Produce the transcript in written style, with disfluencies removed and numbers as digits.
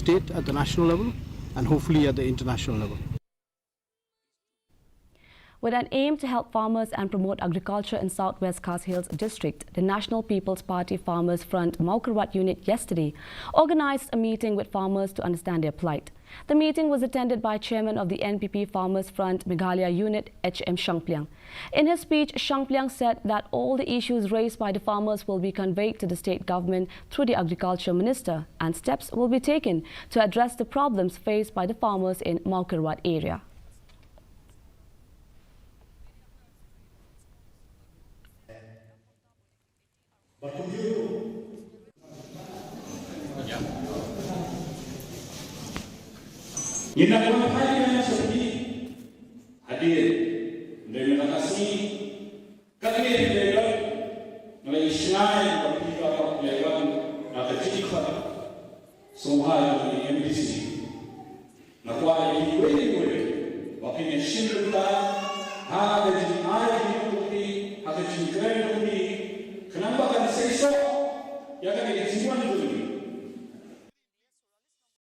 state, at the national level, and hopefully at the international level. With an aim to help farmers and promote agriculture in Southwest Khas Hills District, the National People's Party Farmers Front Mawkyrwat unit yesterday organized a meeting with farmers to understand their plight. The meeting was attended by Chairman of the NPP Farmers Front Meghalaya unit, H.M. Shangpliang. In his speech, Shangpliang said that all the issues raised by the farmers will be conveyed to the state government through the Agriculture Minister, and steps will be taken to address the problems faced by the farmers in Mawkyrwat area. Kita menghadiri seperti hadir dari lokasi kami berada mulai Islam ketika lewat atau jika semua yang MDC nak kuat ini